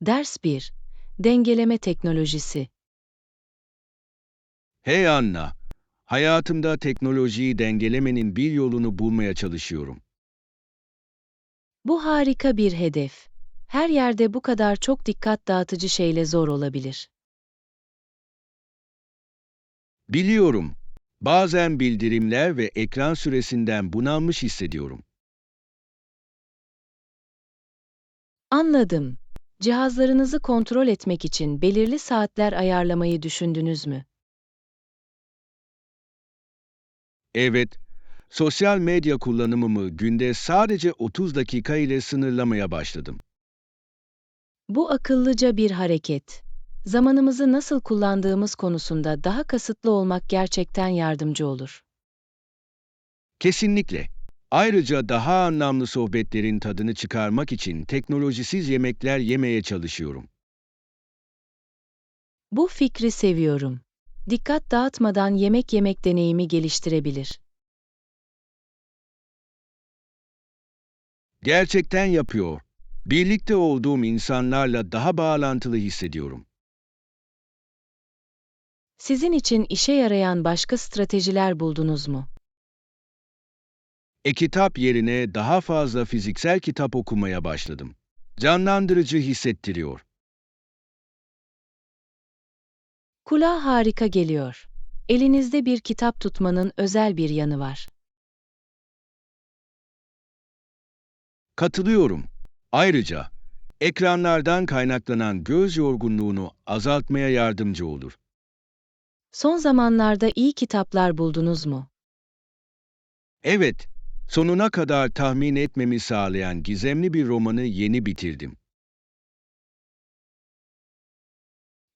Ders 1. Dengeleme teknolojisi. Hey Anna, hayatımda teknolojiyi dengelemenin bir yolunu bulmaya çalışıyorum. Bu harika bir hedef. Her yerde bu kadar çok dikkat dağıtıcı şeyle zor olabilir. Biliyorum, bazen bildirimler ve ekran süresinden bunalmış hissediyorum. Anladım. Cihazlarınızı kontrol etmek için belirli saatler ayarlamayı düşündünüz mü? Evet, sosyal medya kullanımımı günde sadece 30 dakika ile sınırlamaya başladım. Bu akıllıca bir hareket. Zamanımızı nasıl kullandığımız konusunda daha kasıtlı olmak gerçekten yardımcı olur. Kesinlikle. Ayrıca daha anlamlı sohbetlerin tadını çıkarmak için teknolojisiz yemekler yemeye çalışıyorum. Bu fikri seviyorum. Dikkat dağıtmadan yemek yemek deneyimi geliştirebilir. Gerçekten yapıyor. Birlikte olduğum insanlarla daha bağlantılı hissediyorum. Sizin için işe yarayan başka stratejiler buldunuz mu? E-kitap yerine daha fazla fiziksel kitap okumaya başladım. Canlandırıcı hissettiriyor. Kulağa harika geliyor. Elinizde bir kitap tutmanın özel bir yanı var. Katılıyorum. Ayrıca ekranlardan kaynaklanan göz yorgunluğunu azaltmaya yardımcı olur. Son zamanlarda iyi kitaplar buldunuz mu? Evet, sonuna kadar tahmin etmemi sağlayan gizemli bir romanı yeni bitirdim.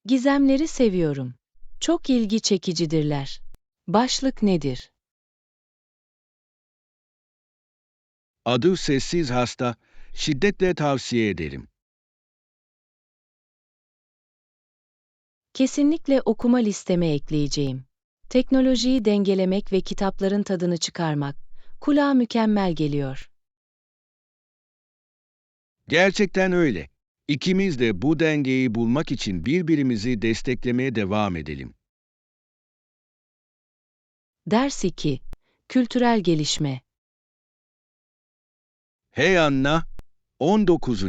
Gizemleri seviyorum. Çok ilgi çekicidirler. Başlık nedir? Adı Sessiz Hasta, şiddetle tavsiye ederim. Kesinlikle okuma listeme ekleyeceğim. Teknolojiyi dengelemek ve kitapların tadını çıkarmak. Kulağa mükemmel geliyor. Gerçekten öyle. İkimiz de bu dengeyi bulmak için birbirimizi desteklemeye devam edelim. Ders 2. Kültürel gelişme. Hey Anna, 19.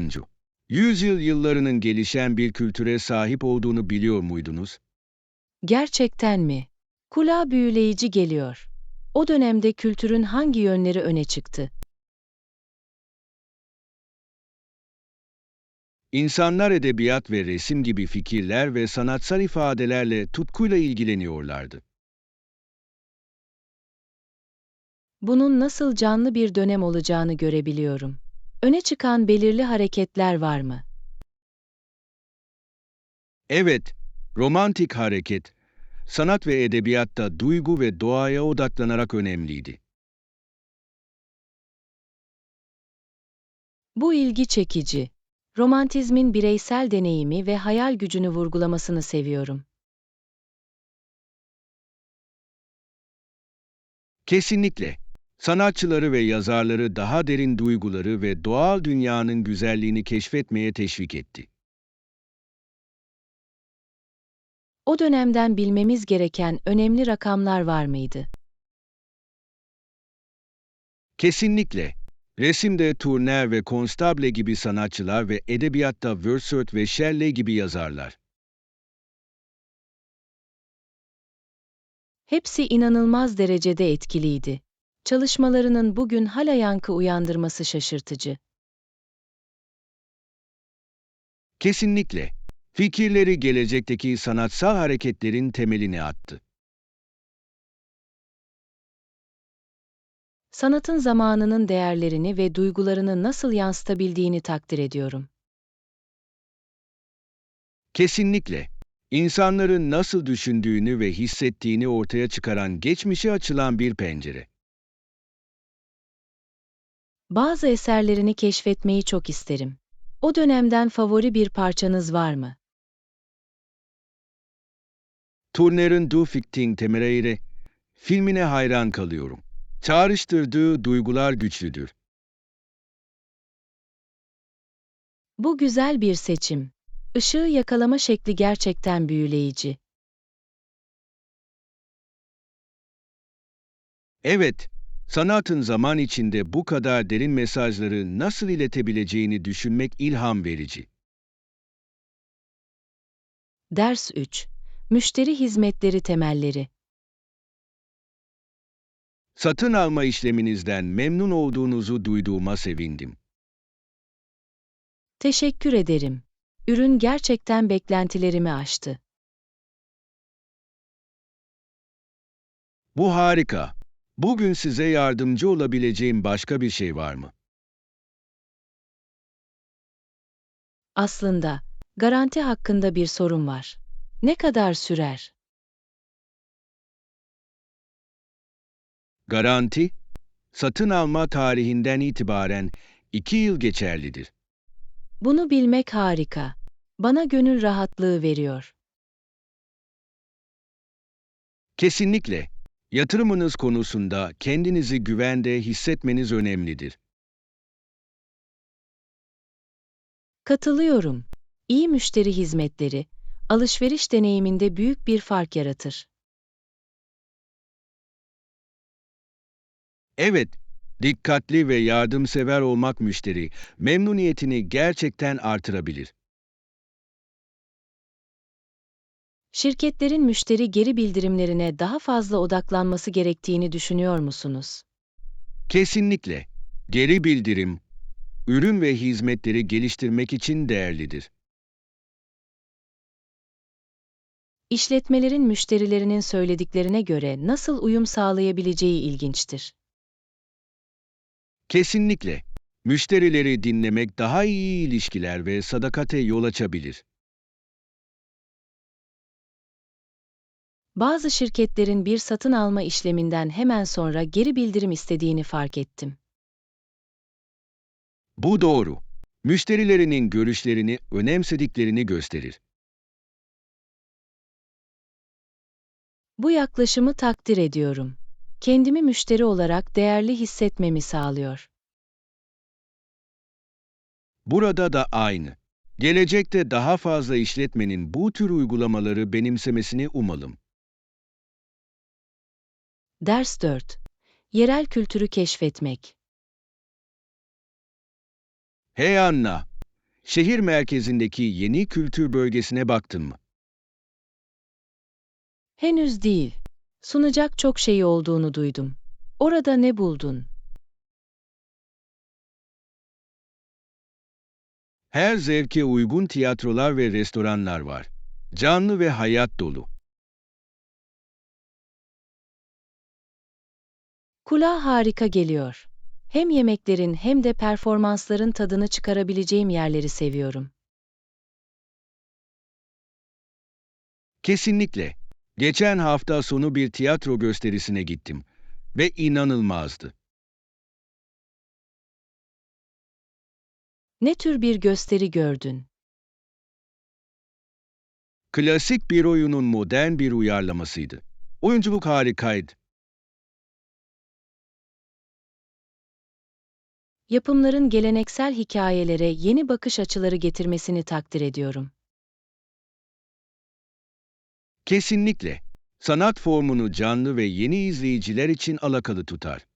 Yüzyıl yıllarının gelişen bir kültüre sahip olduğunu biliyor muydunuz? Gerçekten mi? Kulağa büyüleyici geliyor. O dönemde kültürün hangi yönleri öne çıktı? İnsanlar edebiyat ve resim gibi fikirler ve sanatsal ifadelerle tutkuyla ilgileniyorlardı. Bunun nasıl canlı bir dönem olacağını görebiliyorum. Öne çıkan belirli hareketler var mı? Evet, romantik hareket, sanat ve edebiyatta duygu ve doğaya odaklanarak önemliydi. Bu ilgi çekici. Romantizmin bireysel deneyimi ve hayal gücünü vurgulamasını seviyorum. Kesinlikle. Sanatçıları ve yazarları daha derin duyguları ve doğal dünyanın güzelliğini keşfetmeye teşvik etti. O dönemden bilmemiz gereken önemli rakamlar var mıydı? Kesinlikle. Resimde Turner ve Constable gibi sanatçılar ve edebiyatta Wordsworth ve Shelley gibi yazarlar. Hepsi inanılmaz derecede etkiliydi. Çalışmalarının bugün hala yankı uyandırması şaşırtıcı. Kesinlikle. Fikirleri gelecekteki sanatsal hareketlerin temelini attı. Sanatın zamanının değerlerini ve duygularını nasıl yansıtabildiğini takdir ediyorum. Kesinlikle. İnsanların nasıl düşündüğünü ve hissettiğini ortaya çıkaran geçmişe açılan bir pencere. Bazı eserlerini keşfetmeyi çok isterim. O dönemden favori bir parçanız var mı? Turner'ın Du Fikting Temereyre filmine hayran kalıyorum. Çağrıştırdığı duygular güçlüdür. Bu güzel bir seçim. Işığı yakalama şekli gerçekten büyüleyici. Evet, sanatın zaman içinde bu kadar derin mesajları nasıl iletebileceğini düşünmek ilham verici. Ders 3. Müşteri hizmetleri temelleri. Satın alma işleminizden memnun olduğunuzu duyduğuma sevindim. Teşekkür ederim. Ürün gerçekten beklentilerimi aştı. Bu harika. Bugün size yardımcı olabileceğim başka bir şey var mı? Aslında, garanti hakkında bir sorun var. Ne kadar sürer? Garanti, satın alma tarihinden itibaren 2 yıl geçerlidir. Bunu bilmek harika. Bana gönül rahatlığı veriyor. Kesinlikle. Yatırımınız konusunda kendinizi güvende hissetmeniz önemlidir. Katılıyorum. İyi müşteri hizmetleri, alışveriş deneyiminde büyük bir fark yaratır. Evet, dikkatli ve yardımsever olmak müşteri memnuniyetini gerçekten artırabilir. Şirketlerin müşteri geri bildirimlerine daha fazla odaklanması gerektiğini düşünüyor musunuz? Kesinlikle. Geri bildirim, ürün ve hizmetleri geliştirmek için değerlidir. İşletmelerin müşterilerinin söylediklerine göre nasıl uyum sağlayabileceği ilginçtir. Kesinlikle. Müşterileri dinlemek daha iyi ilişkiler ve sadakate yol açabilir. Bazı şirketlerin bir satın alma işleminden hemen sonra geri bildirim istediğini fark ettim. Bu doğru. Müşterilerinin görüşlerini önemsediklerini gösterir. Bu yaklaşımı takdir ediyorum. Kendimi müşteri olarak değerli hissetmemi sağlıyor. Burada da aynı. Gelecekte daha fazla işletmenin bu tür uygulamaları benimsemesini umalım. Ders 4. Yerel kültürü keşfetmek. Hey Anna, şehir merkezindeki yeni kültür bölgesine baktın mı? Henüz değil. Sunacak çok şey olduğunu duydum. Orada ne buldun? Her zevke uygun tiyatrolar ve restoranlar var. Canlı ve hayat dolu. Kulağa harika geliyor. Hem yemeklerin hem de performansların tadını çıkarabileceğim yerleri seviyorum. Kesinlikle. Geçen hafta sonu bir tiyatro gösterisine gittim ve inanılmazdı. Ne tür bir gösteri gördün? Klasik bir oyunun modern bir uyarlamasıydı. Oyunculuk harikaydı. Yapımların geleneksel hikayelere yeni bakış açıları getirmesini takdir ediyorum. Kesinlikle. Sanat formunu canlı ve yeni izleyiciler için alakalı tutar.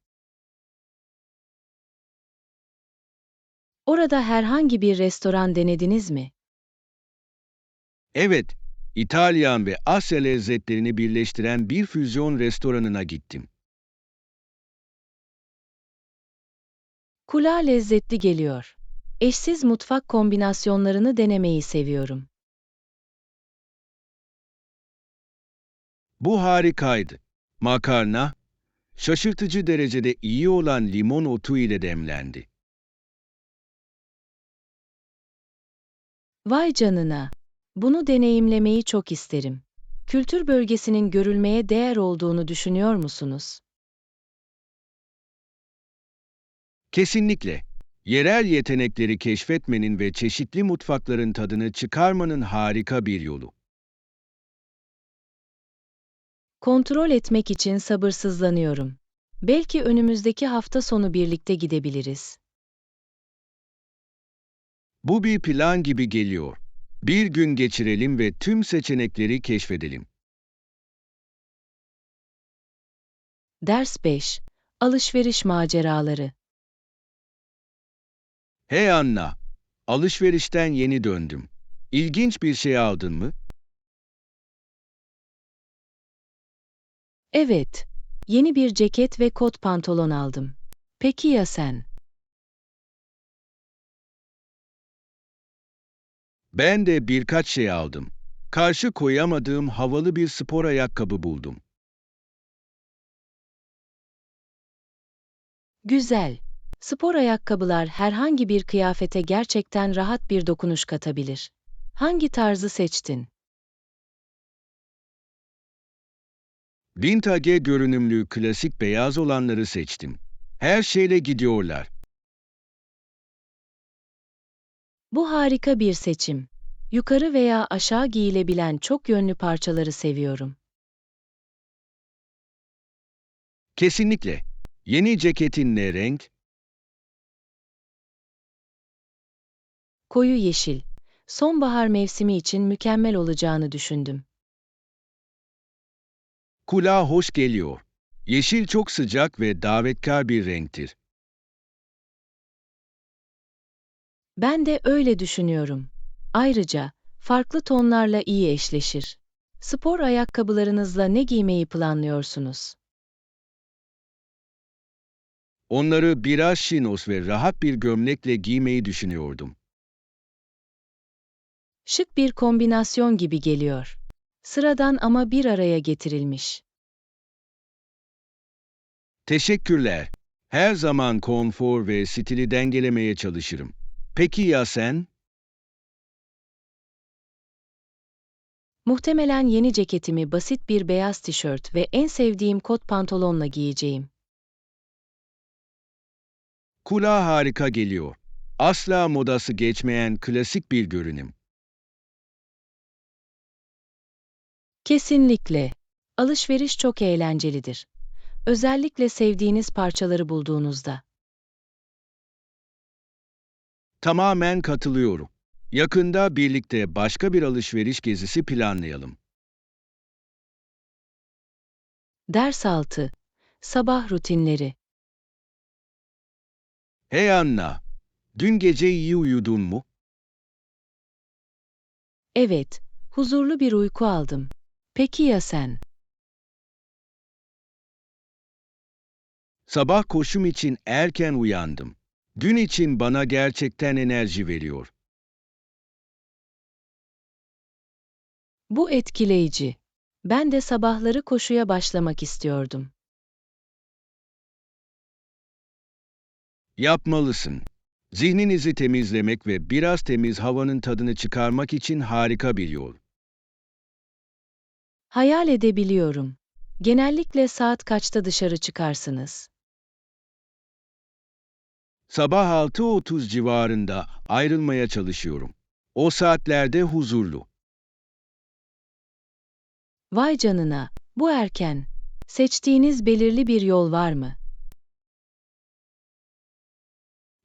Orada herhangi bir restoran denediniz mi? Evet, İtalyan ve Asya lezzetlerini birleştiren bir füzyon restoranına gittim. Kulağa lezzetli geliyor. Eşsiz mutfak kombinasyonlarını denemeyi seviyorum. Bu harikaydı. Makarna, şaşırtıcı derecede iyi olan limon otu ile demlendi. Vay canına! Bunu deneyimlemeyi çok isterim. Kültür bölgesinin görülmeye değer olduğunu düşünüyor musunuz? Kesinlikle. Yerel yetenekleri keşfetmenin ve çeşitli mutfakların tadını çıkarmanın harika bir yolu. Kontrol etmek için sabırsızlanıyorum. Belki önümüzdeki hafta sonu birlikte gidebiliriz. Bu bir plan gibi geliyor. Bir gün geçirelim ve tüm seçenekleri keşfedelim. Ders 5. Alışveriş maceraları. Hey Anna, alışverişten yeni döndüm. İlginç bir şey aldın mı? Evet, yeni bir ceket ve kot pantolon aldım. Peki ya sen? Ben de birkaç şey aldım. Karşı koyamadığım havalı bir spor ayakkabı buldum. Güzel. Spor ayakkabılar herhangi bir kıyafete gerçekten rahat bir dokunuş katabilir. Hangi tarzı seçtin? Vintage görünümlü klasik beyaz olanları seçtim. Her şeyle gidiyorlar. Bu harika bir seçim. Yukarı veya aşağı giyilebilen çok yönlü parçaları seviyorum. Kesinlikle. Yeni ceketin ne renk? Koyu yeşil. Sonbahar mevsimi için mükemmel olacağını düşündüm. Kulağa hoş geliyor. Yeşil çok sıcak ve davetkar bir renktir. Ben de öyle düşünüyorum. Ayrıca, farklı tonlarla iyi eşleşir. Spor ayakkabılarınızla ne giymeyi planlıyorsunuz? Onları biraz şinos ve rahat bir gömlekle giymeyi düşünüyordum. Şık bir kombinasyon gibi geliyor. Sıradan ama bir araya getirilmiş. Teşekkürler. Her zaman konfor ve stili dengelemeye çalışırım. Peki ya sen? Muhtemelen yeni ceketimi basit bir beyaz tişört ve en sevdiğim kot pantolonla giyeceğim. Kulağa harika geliyor. Asla modası geçmeyen klasik bir görünüm. Kesinlikle. Alışveriş çok eğlencelidir. Özellikle sevdiğiniz parçaları bulduğunuzda. Tamamen katılıyorum. Yakında birlikte başka bir alışveriş gezisi planlayalım. Ders 6. Sabah rutinleri. Hey Anna, dün gece iyi uyudun mu? Evet, huzurlu bir uyku aldım. Peki ya sen? Sabah koşum için erken uyandım. Gün için bana gerçekten enerji veriyor. Bu etkileyici. Ben de sabahları koşuya başlamak istiyordum. Yapmalısın. Zihninizi temizlemek ve biraz temiz havanın tadını çıkarmak için harika bir yol. Hayal edebiliyorum. Genellikle saat kaçta dışarı çıkarsınız? Sabah 6:30 civarında ayrılmaya çalışıyorum. O saatlerde huzurlu. Vay canına, bu erken. Seçtiğiniz belirli bir yol var mı?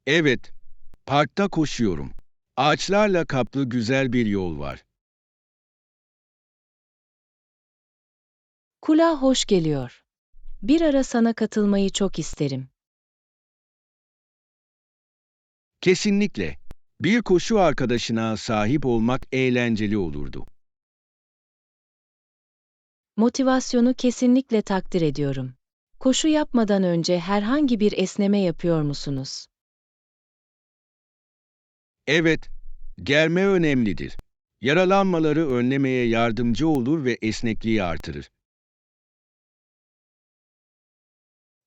Evet, parkta koşuyorum. Ağaçlarla kaplı güzel bir yol var. Kulağa hoş geliyor. Bir ara sana katılmayı çok isterim. Kesinlikle. Bir koşu arkadaşına sahip olmak eğlenceli olurdu. Motivasyonu kesinlikle takdir ediyorum. Koşu yapmadan önce herhangi bir esneme yapıyor musunuz? Evet, germe önemlidir. Yaralanmaları önlemeye yardımcı olur ve esnekliği artırır.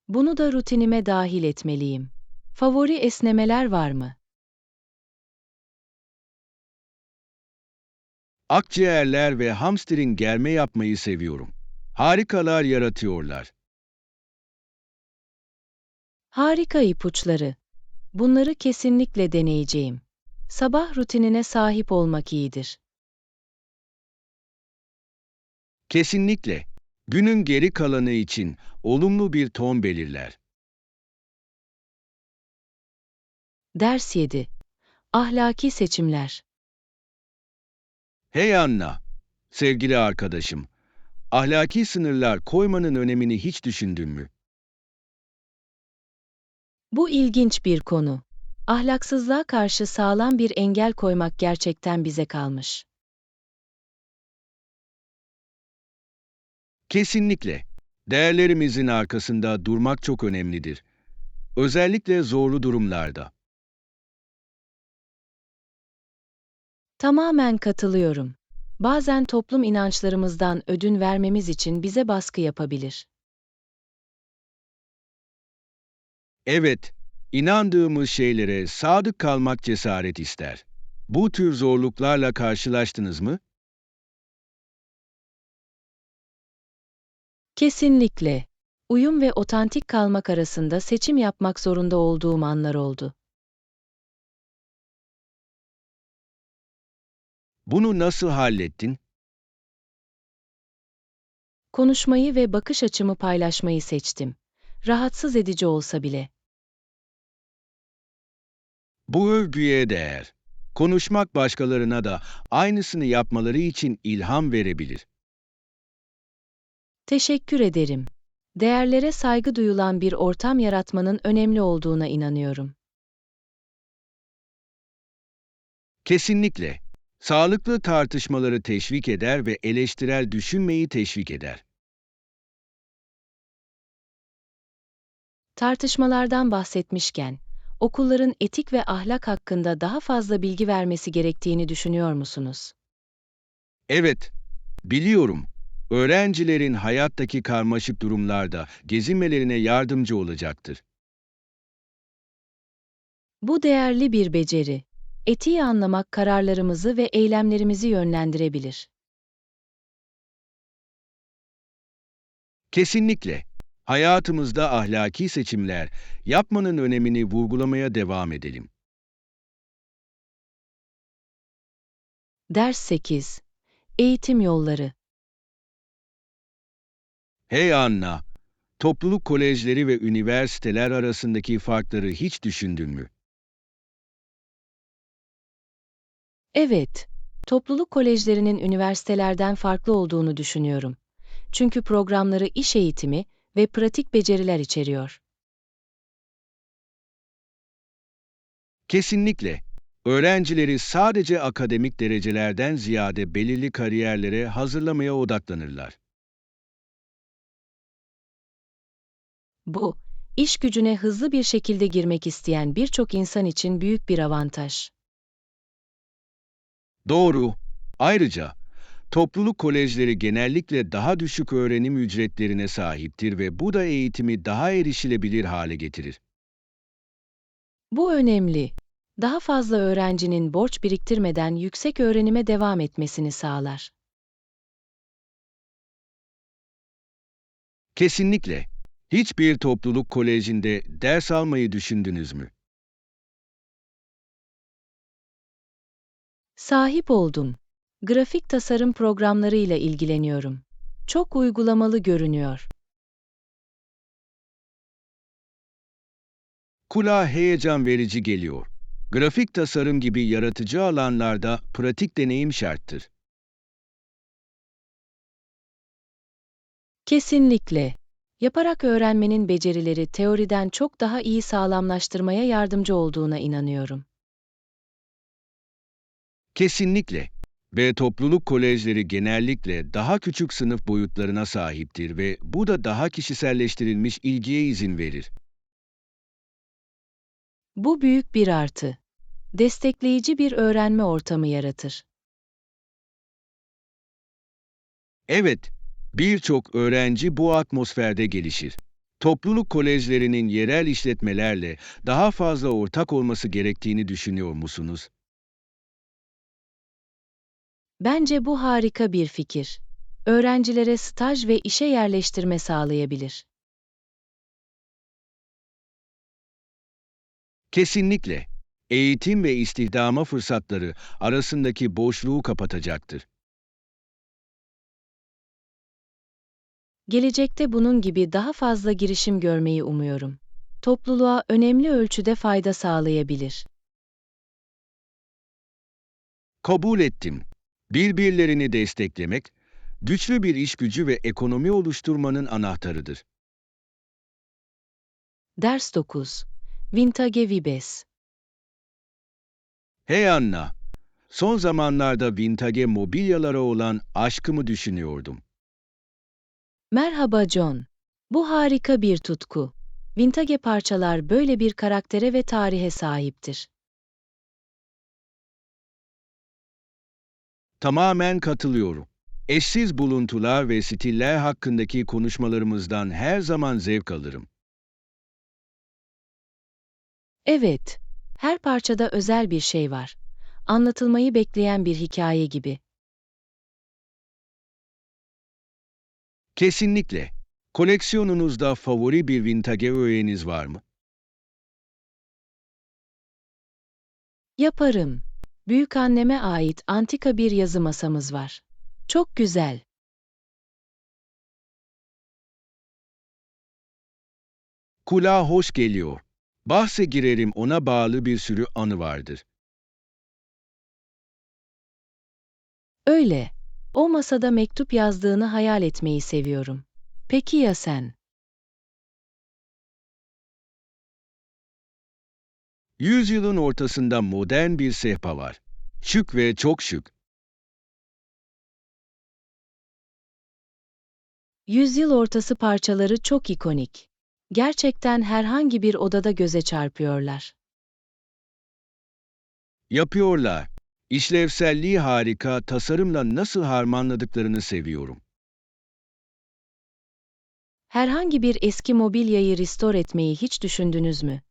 Bunu da rutinime dahil etmeliyim. Favori esnemeler var mı? Akciğerler ve hamstring germe yapmayı seviyorum. Harikalar yaratıyorlar. Harika ipuçları. Bunları kesinlikle deneyeceğim. Sabah rutinine sahip olmak iyidir. Kesinlikle. Günün geri kalanı için olumlu bir ton belirler. Ders 7. Ahlaki seçimler. Hey Anna, sevgili arkadaşım, ahlaki sınırlar koymanın önemini hiç düşündün mü? Bu ilginç bir konu. Ahlaksızlığa karşı sağlam bir engel koymak gerçekten bize kalmış. Kesinlikle. Değerlerimizin arkasında durmak çok önemlidir. Özellikle zorlu durumlarda. Tamamen katılıyorum. Bazen toplum inançlarımızdan ödün vermemiz için bize baskı yapabilir. Evet, inandığımız şeylere sadık kalmak cesaret ister. Bu tür zorluklarla karşılaştınız mı? Kesinlikle. Uyum ve otantik kalmak arasında seçim yapmak zorunda olduğum anlar oldu. Bunu nasıl hallettin? Konuşmayı ve bakış açımı paylaşmayı seçtim. Rahatsız edici olsa bile. Bu övgüye değer. Konuşmak başkalarına da aynısını yapmaları için ilham verebilir. Teşekkür ederim. Değerlere saygı duyulan bir ortam yaratmanın önemli olduğuna inanıyorum. Kesinlikle. Sağlıklı tartışmaları teşvik eder ve eleştirel düşünmeyi teşvik eder. Tartışmalardan bahsetmişken, okulların etik ve ahlak hakkında daha fazla bilgi vermesi gerektiğini düşünüyor musunuz? Evet, biliyorum. Öğrencilerin hayattaki karmaşık durumlarda gezinmelerine yardımcı olacaktır. Bu değerli bir beceri. Etiği anlamak kararlarımızı ve eylemlerimizi yönlendirebilir. Kesinlikle. Hayatımızda ahlaki seçimler yapmanın önemini vurgulamaya devam edelim. Ders 8. Eğitim yolları. Hey Anna, topluluk kolejleri ve üniversiteler arasındaki farkları hiç düşündün mü? Evet, topluluk kolejlerinin üniversitelerden farklı olduğunu düşünüyorum. Çünkü programları iş eğitimi ve pratik beceriler içeriyor. Kesinlikle. Öğrencileri sadece akademik derecelerden ziyade belirli kariyerlere hazırlamaya odaklanırlar. Bu, iş gücüne hızlı bir şekilde girmek isteyen birçok insan için büyük bir avantaj. Doğru. Ayrıca topluluk kolejleri genellikle daha düşük öğrenim ücretlerine sahiptir ve bu da eğitimi daha erişilebilir hale getirir. Bu önemli. Daha fazla öğrencinin borç biriktirmeden yüksek öğrenime devam etmesini sağlar. Kesinlikle. Hiçbir topluluk kolejinde ders almayı düşündünüz mü? Sahip oldum. Grafik tasarım programlarıyla ilgileniyorum. Çok uygulamalı görünüyor. Kulağa heyecan verici geliyor. Grafik tasarım gibi yaratıcı alanlarda pratik deneyim şarttır. Kesinlikle. Yaparak öğrenmenin becerileri teoriden çok daha iyi sağlamlaştırmaya yardımcı olduğuna inanıyorum. Kesinlikle. Ve topluluk kolejleri genellikle daha küçük sınıf boyutlarına sahiptir ve bu da daha kişiselleştirilmiş ilgiye izin verir. Bu büyük bir artı. Destekleyici bir öğrenme ortamı yaratır. Evet, birçok öğrenci bu atmosferde gelişir. Topluluk kolejlerinin yerel işletmelerle daha fazla ortak olması gerektiğini düşünüyor musunuz? Bence bu harika bir fikir. Öğrencilere staj ve işe yerleştirme sağlayabilir. Kesinlikle. Eğitim ve istihdama fırsatları arasındaki boşluğu kapatacaktır. Gelecekte bunun gibi daha fazla girişim görmeyi umuyorum. Topluluğa önemli ölçüde fayda sağlayabilir. Kabul ettim. Birbirlerini desteklemek, güçlü bir işgücü ve ekonomi oluşturmanın anahtarıdır. Ders 9. Vintage Vibes. Hey Anna, son zamanlarda vintage mobilyalara olan aşkımı düşünüyordum. Merhaba John. Bu harika bir tutku. Vintage parçalar böyle bir karaktere ve tarihe sahiptir. Tamamen katılıyorum. Eşsiz buluntular ve stiller hakkındaki konuşmalarımızdan her zaman zevk alırım. Evet, her parçada özel bir şey var. Anlatılmayı bekleyen bir hikaye gibi. Kesinlikle. Koleksiyonunuzda favori bir vintage öğeniz var mı? Yaparım. Büyükanneme ait antika bir yazı masamız var. Çok güzel. Kulağa hoş geliyor. Bahse girerim, ona bağlı bir sürü anı vardır. Öyle. O masada mektup yazdığını hayal etmeyi seviyorum. Peki ya sen? Yüzyılın ortasında modern bir sehpa var. Şık ve çok şık. Yüzyıl ortası parçaları çok ikonik. Gerçekten herhangi bir odada göze çarpıyorlar. Yapıyorlar. İşlevselliği harika, tasarımla nasıl harmanladıklarını seviyorum. Herhangi bir eski mobilyayı restore etmeyi hiç düşündünüz mü?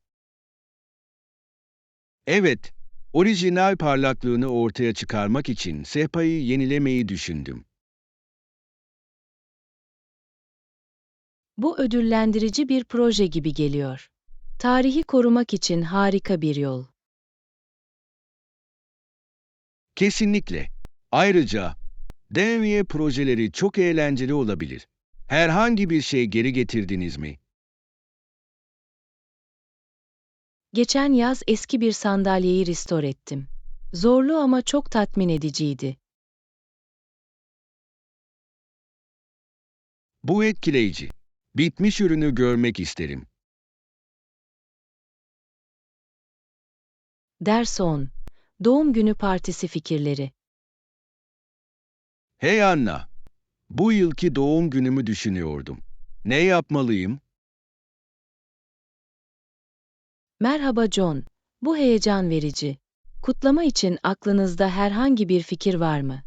Evet, orijinal parlaklığını ortaya çıkarmak için sehpayı yenilemeyi düşündüm. Bu ödüllendirici bir proje gibi geliyor. Tarihi korumak için harika bir yol. Kesinlikle. Ayrıca deneye projeleri çok eğlenceli olabilir. Herhangi bir şey geri getirdiniz mi? Geçen yaz eski bir sandalyeyi restore ettim. Zorlu ama çok tatmin ediciydi. Bu etkileyici. Bitmiş ürünü görmek isterim. Ders 10. Doğum günü partisi fikirleri. Hey Anna, bu yılki doğum günümü düşünüyordum. Ne yapmalıyım? Merhaba John. Bu heyecan verici. Kutlama için aklınızda herhangi bir fikir var mı?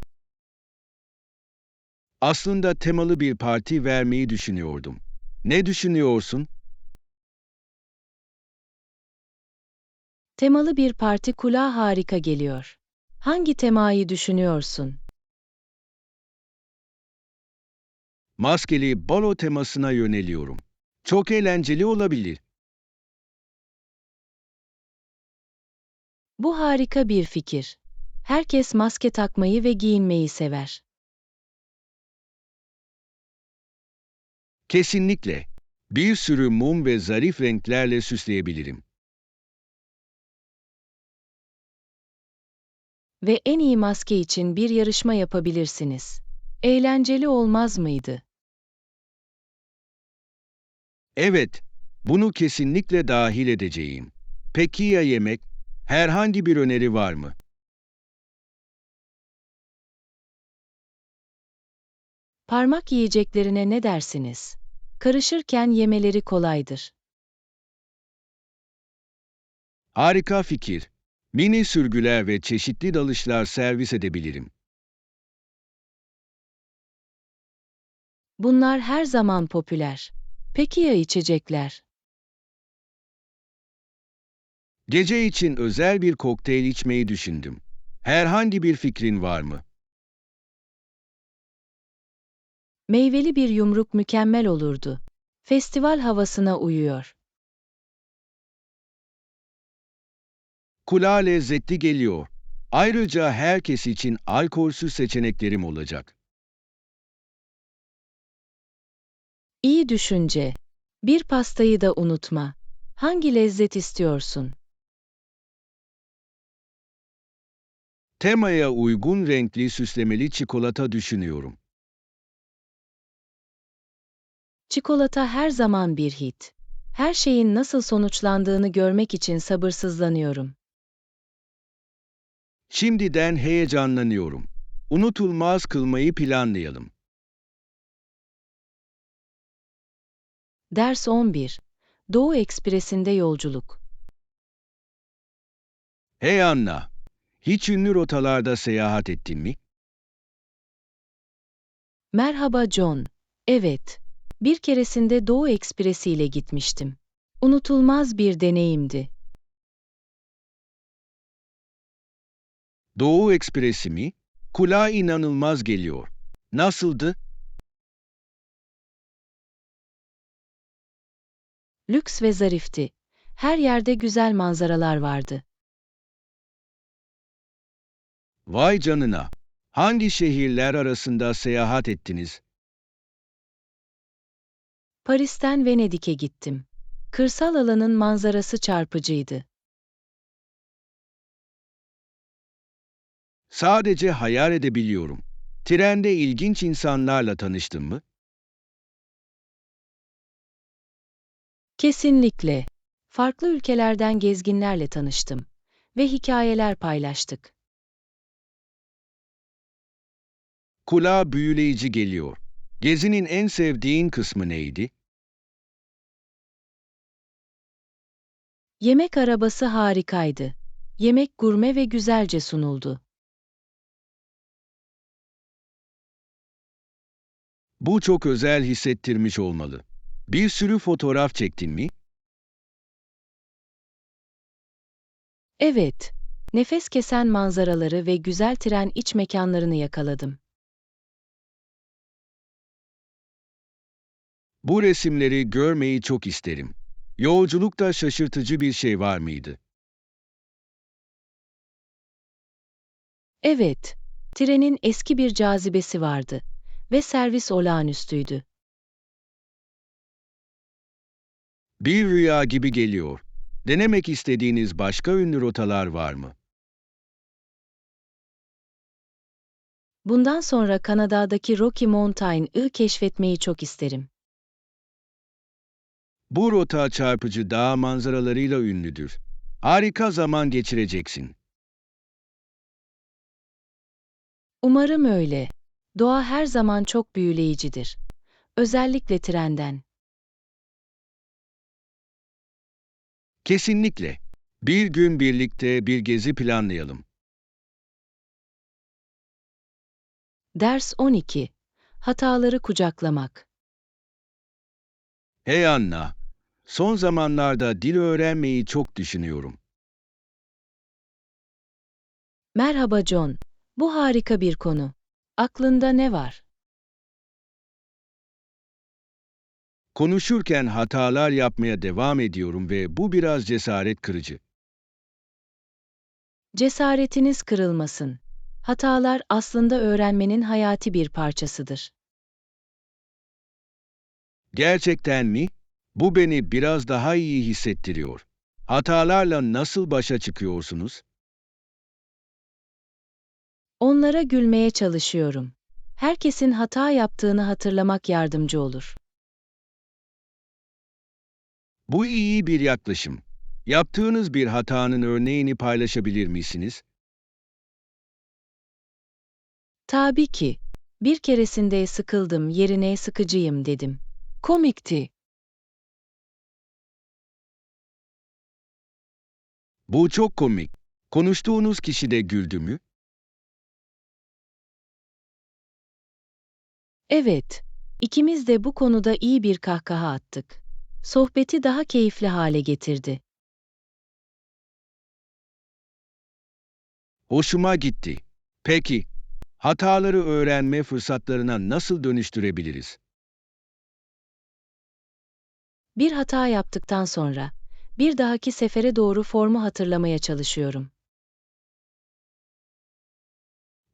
Aslında temalı bir parti vermeyi düşünüyordum. Ne düşünüyorsun? Temalı bir parti kulağa harika geliyor. Hangi temayı düşünüyorsun? Maskeli balo temasına yöneliyorum. Çok eğlenceli olabilir. Bu harika bir fikir. Herkes maske takmayı ve giyinmeyi sever. Kesinlikle. Bir sürü mum ve zarif renklerle süsleyebilirim. Ve en iyi maske için bir yarışma yapabilirsiniz. Eğlenceli olmaz mıydı? Evet, bunu kesinlikle dahil edeceğim. Peki ya yemek? Herhangi bir öneri var mı? Parmak yiyeceklerine ne dersiniz? Karışırken yemeleri kolaydır. Harika fikir. Mini sürgüler ve çeşitli dalışlar servis edebilirim. Bunlar her zaman popüler. Peki ya içecekler? Gece için özel bir kokteyl içmeyi düşündüm. Herhangi bir fikrin var mı? Meyveli bir yumruk mükemmel olurdu. Festival havasına uyuyor. Kulağa lezzetli geliyor. Ayrıca herkes için alkolsüz seçeneklerim olacak. İyi düşünce. Bir pastayı da unutma. Hangi lezzet istiyorsun? Temaya uygun renkli süslemeli çikolata düşünüyorum. Çikolata her zaman bir hit. Her şeyin nasıl sonuçlandığını görmek için sabırsızlanıyorum. Şimdiden heyecanlanıyorum. Unutulmaz kılmayı planlayalım. Ders 11. Doğu Ekspresi'nde yolculuk. Hey Anna, hiç ünlü rotalarda seyahat ettin mi? Merhaba John. Evet. Bir keresinde Doğu Ekspresi ile gitmiştim. Unutulmaz bir deneyimdi. Doğu Ekspresi mi? Kulağa inanılmaz geliyor. Nasıldı? Lüks ve zarifti. Her yerde güzel manzaralar vardı. Vay canına. Hangi şehirler arasında seyahat ettiniz? Paris'ten Venedik'e gittim. Kırsal alanın manzarası çarpıcıydı. Sadece hayal edebiliyorum. Trende ilginç insanlarla tanıştın mı? Kesinlikle. Farklı ülkelerden gezginlerle tanıştım ve hikayeler paylaştık. Kulağa büyüleyici geliyor. Gezinin en sevdiğin kısmı neydi? Yemek arabası harikaydı. Yemek gurme ve güzelce sunuldu. Bu çok özel hissettirmiş olmalı. Bir sürü fotoğraf çektin mi? Evet, nefes kesen manzaraları ve güzel tren iç mekanlarını yakaladım. Bu resimleri görmeyi çok isterim. Yolculukta şaşırtıcı bir şey var mıydı? Evet, trenin eski bir cazibesi vardı ve servis olağanüstüydü. Bir rüya gibi geliyor. Denemek istediğiniz başka ünlü rotalar var mı? Bundan sonra Kanada'daki Rocky Mountain'ı keşfetmeyi çok isterim. Bu rota çarpıcı dağ manzaralarıyla ünlüdür. Harika zaman geçireceksin. Umarım öyle. Doğa her zaman çok büyüleyicidir. Özellikle trenden. Kesinlikle. Bir gün birlikte bir gezi planlayalım. Ders 12. Hataları kucaklamak. Hey Anna, son zamanlarda dil öğrenmeyi çok düşünüyorum. Merhaba John. Bu harika bir konu. Aklında ne var? Konuşurken hatalar yapmaya devam ediyorum ve bu biraz cesaret kırıcı. Cesaretiniz kırılmasın. Hatalar aslında öğrenmenin hayati bir parçasıdır. Gerçekten mi? Bu beni biraz daha iyi hissettiriyor. Hatalarla nasıl başa çıkıyorsunuz? Onlara gülmeye çalışıyorum. Herkesin hata yaptığını hatırlamak yardımcı olur. Bu iyi bir yaklaşım. Yaptığınız bir hatanın örneğini paylaşabilir misiniz? Tabii ki. Bir keresinde sıkıldım yerine sıkıcıyım dedim. Komikti. Bu çok komik. Konuştuğunuz kişi de güldü mü? Evet. İkimiz de bu konuda iyi bir kahkaha attık. Sohbeti daha keyifli hale getirdi. Hoşuma gitti. Peki, hataları öğrenme fırsatlarına nasıl dönüştürebiliriz? Bir hata yaptıktan sonra, bir dahaki sefere doğru formu hatırlamaya çalışıyorum.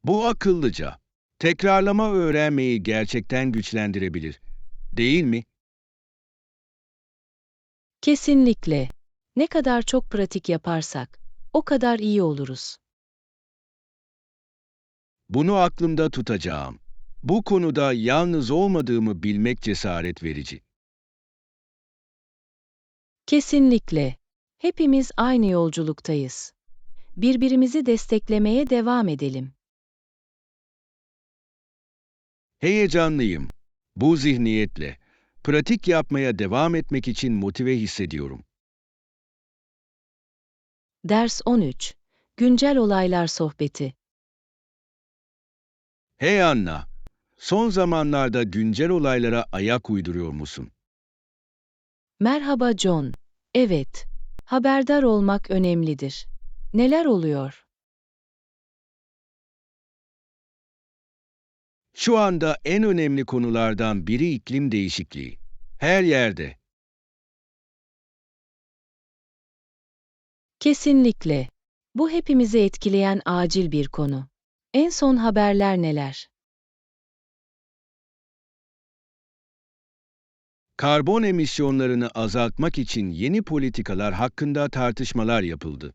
Bu akıllıca. Tekrarlama öğrenmeyi gerçekten güçlendirebilir. Değil mi? Kesinlikle. Ne kadar çok pratik yaparsak, o kadar iyi oluruz. Bunu aklımda tutacağım. Bu konuda yalnız olmadığımı bilmek cesaret verici. Kesinlikle. Hepimiz aynı yolculuktayız. Birbirimizi desteklemeye devam edelim. Heyecanlıyım. Bu zihniyetle pratik yapmaya devam etmek için motive hissediyorum. Ders 13. Güncel olaylar sohbeti. Hey Anna, son zamanlarda güncel olaylara ayak uyduruyor musun? Merhaba John. Evet. Haberdar olmak önemlidir. Neler oluyor? Şu anda en önemli konulardan biri iklim değişikliği. Her yerde. Kesinlikle. Bu hepimizi etkileyen acil bir konu. En son haberler neler? Karbon emisyonlarını azaltmak için yeni politikalar hakkında tartışmalar yapıldı.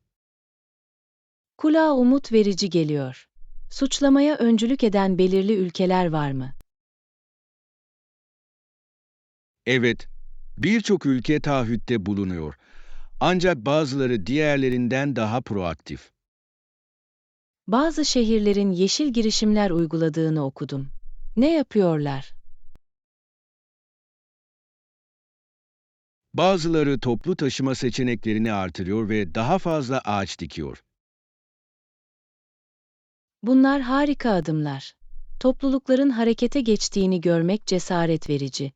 Kulağa umut verici geliyor. Suçlamaya öncülük eden belirli ülkeler var mı? Evet, birçok ülke taahhütte bulunuyor. Ancak bazıları diğerlerinden daha proaktif. Bazı şehirlerin yeşil girişimler uyguladığını okudum. Ne yapıyorlar? Bazıları toplu taşıma seçeneklerini artırıyor ve daha fazla ağaç dikiyor. Bunlar harika adımlar. Toplulukların harekete geçtiğini görmek cesaret verici.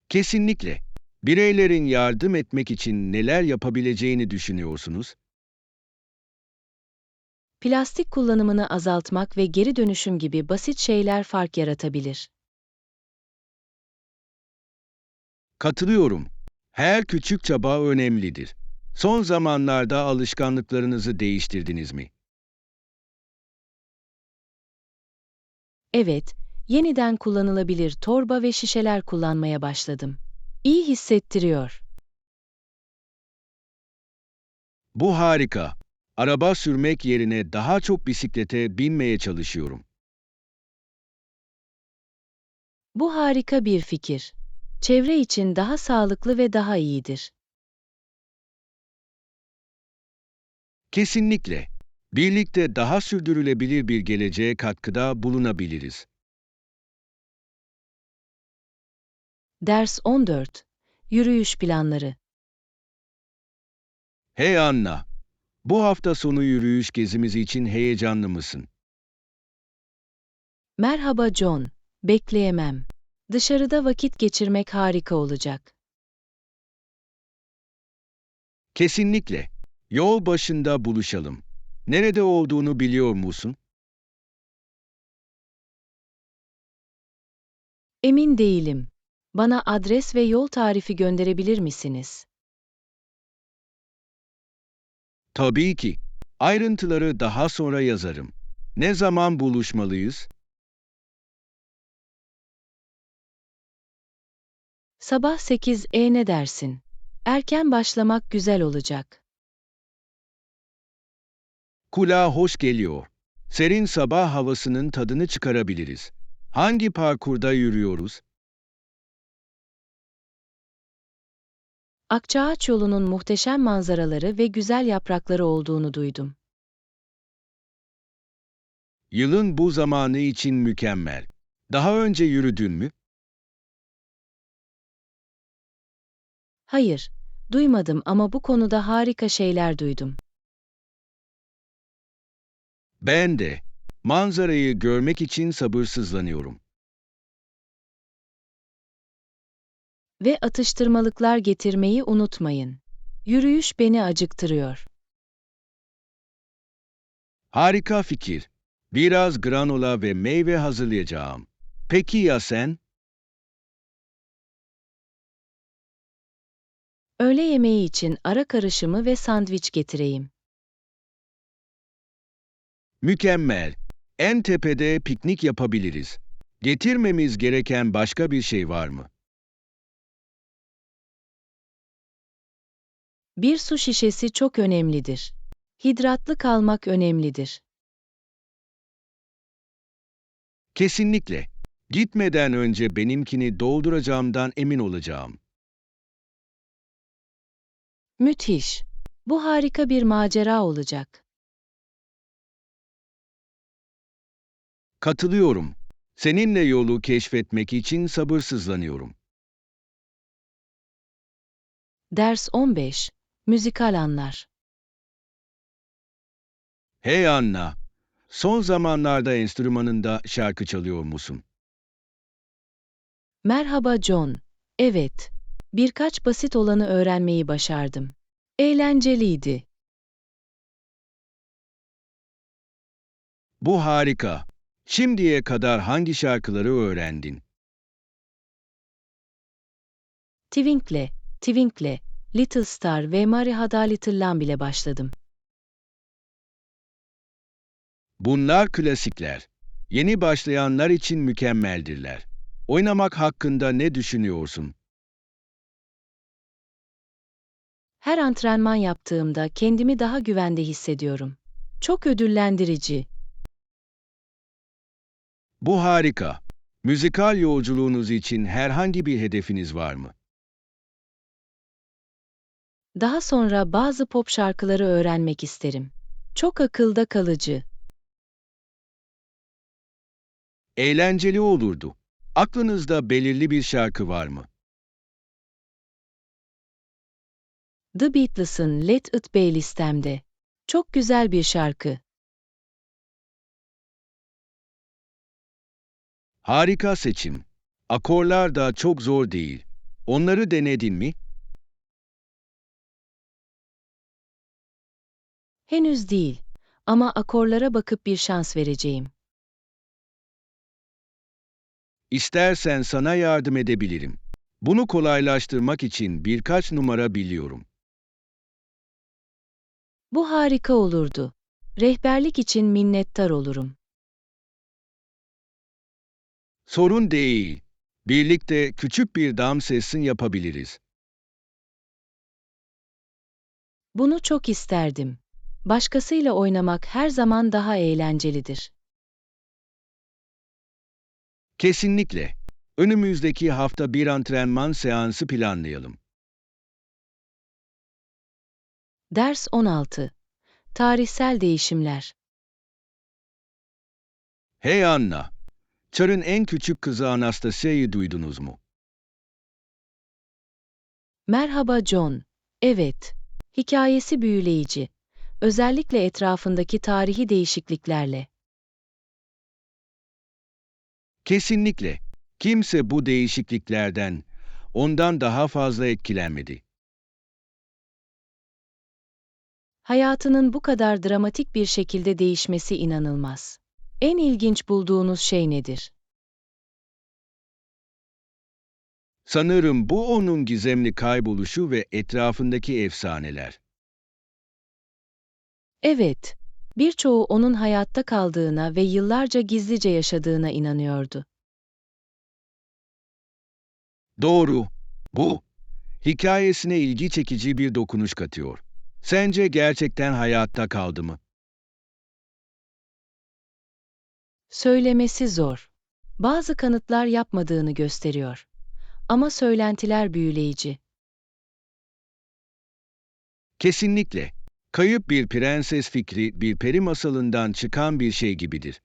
Kesinlikle. Bireylerin yardım etmek için neler yapabileceğini düşünüyorsunuz? Plastik kullanımını azaltmak ve geri dönüşüm gibi basit şeyler fark yaratabilir. Katılıyorum. Her küçük çaba önemlidir. Son zamanlarda alışkanlıklarınızı değiştirdiniz mi? Evet, yeniden kullanılabilir torba ve şişeler kullanmaya başladım. İyi hissettiriyor. Bu harika. Araba sürmek yerine daha çok bisiklete binmeye çalışıyorum. Bu harika bir fikir. Çevre için daha sağlıklı ve daha iyidir. Kesinlikle. Birlikte daha sürdürülebilir bir geleceğe katkıda bulunabiliriz. Ders 14. Yürüyüş planları. Hey Anna, bu hafta sonu yürüyüş gezimiz için heyecanlı mısın? Merhaba John. Bekleyemem. Dışarıda vakit geçirmek harika olacak. Kesinlikle. Yol başında buluşalım. Nerede olduğunu biliyor musun? Emin değilim. Bana adres ve yol tarifi gönderebilir misiniz? Tabii ki. Ayrıntıları daha sonra yazarım. Ne zaman buluşmalıyız? Sabah 8'e ne dersin? Erken başlamak güzel olacak. Kulağa hoş geliyor. Serin sabah havasının tadını çıkarabiliriz. Hangi parkurda yürüyoruz? Akçaağaç yolunun muhteşem manzaraları ve güzel yaprakları olduğunu duydum. Yılın bu zamanı için mükemmel. Daha önce yürüdün mü? Hayır, duymadım ama bu konuda harika şeyler duydum. Ben de. Manzarayı görmek için sabırsızlanıyorum. Ve atıştırmalıklar getirmeyi unutmayın. Yürüyüş beni acıktırıyor. Harika fikir. Biraz granola ve meyve hazırlayacağım. Peki ya sen? Öğle yemeği için ara karışımı ve sandviç getireyim. Mükemmel. En tepede piknik yapabiliriz. Getirmemiz gereken başka bir şey var mı? Bir su şişesi çok önemlidir. Hidratlı kalmak önemlidir. Kesinlikle. Gitmeden önce benimkini dolduracağımdan emin olacağım. Müthiş. Bu harika bir macera olacak. Katılıyorum. Seninle yolu keşfetmek için sabırsızlanıyorum. Ders 15. Müzikal anlar. Hey Anna, son zamanlarda enstrümanında şarkı çalıyor musun? Merhaba John. Evet. Birkaç basit olanı öğrenmeyi başardım. Eğlenceliydi. Bu harika. Şimdiye kadar hangi şarkıları öğrendin? Twinkle, Twinkle, Little Star ve Mary Had a Little Lamb ile başladım. Bunlar klasikler. Yeni başlayanlar için mükemmeldirler. Oynamak hakkında ne düşünüyorsun? Her antrenman yaptığımda kendimi daha güvende hissediyorum. Çok ödüllendirici. Bu harika. Müzikal yolculuğunuz için herhangi bir hedefiniz var mı? Daha sonra bazı pop şarkıları öğrenmek isterim. Çok akılda kalıcı. Eğlenceli olurdu. Aklınızda belirli bir şarkı var mı? The Beatles'ın Let It Be listemde. Çok güzel bir şarkı. Harika seçim. Akorlar da çok zor değil. Onları denedin mi? Henüz değil. Ama akorlara bakıp bir şans vereceğim. İstersen sana yardım edebilirim. Bunu kolaylaştırmak için birkaç numara biliyorum. Bu harika olurdu. Rehberlik için minnettar olurum. Sorun değil. Birlikte küçük bir dam sessin yapabiliriz. Bunu çok isterdim. Başkasıyla oynamak her zaman daha eğlencelidir. Kesinlikle. Önümüzdeki hafta bir antrenman seansı planlayalım. Ders 16. Tarihsel değişimler. Hey Anna, Çar'ın en küçük kızı Anastasia'yı duydunuz mu? Merhaba John. Evet. Hikayesi büyüleyici. Özellikle etrafındaki tarihi değişikliklerle. Kesinlikle. Kimse bu değişikliklerden, ondan daha fazla etkilenmedi. Hayatının bu kadar dramatik bir şekilde değişmesi inanılmaz. En ilginç bulduğunuz şey nedir? Sanırım bu onun gizemli kayboluşu ve etrafındaki efsaneler. Evet. Birçoğu onun hayatta kaldığına ve yıllarca gizlice yaşadığına inanıyordu. Doğru. Bu, hikayesine ilgi çekici bir dokunuş katıyor. Sence gerçekten hayatta kaldı mı? Söylemesi zor. Bazı kanıtlar yapmadığını gösteriyor. Ama söylentiler büyüleyici. Kesinlikle. Kayıp bir prenses fikri bir peri masalından çıkan bir şey gibidir.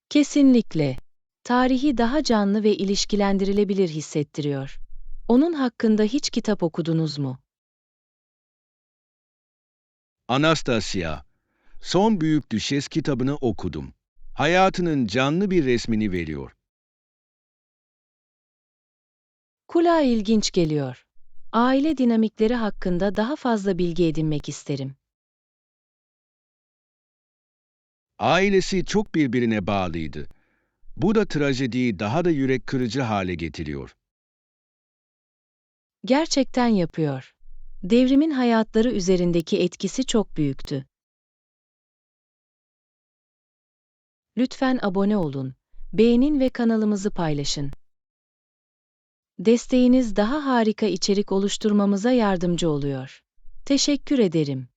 Kesinlikle. Tarihi daha canlı ve ilişkilendirilebilir hissettiriyor. Onun hakkında hiç kitap okudunuz mu? Anastasia, Son Büyük Düşes kitabını okudum. Hayatının canlı bir resmini veriyor. Kulağa ilginç geliyor. Aile dinamikleri hakkında daha fazla bilgi edinmek isterim. Ailesi çok birbirine bağlıydı. Bu da trajediyi daha da yürek kırıcı hale getiriyor. Gerçekten yapıyor. Devrimin hayatları üzerindeki etkisi çok büyüktü. Lütfen abone olun, beğenin ve kanalımızı paylaşın. Desteğiniz daha harika içerik oluşturmamıza yardımcı oluyor. Teşekkür ederim.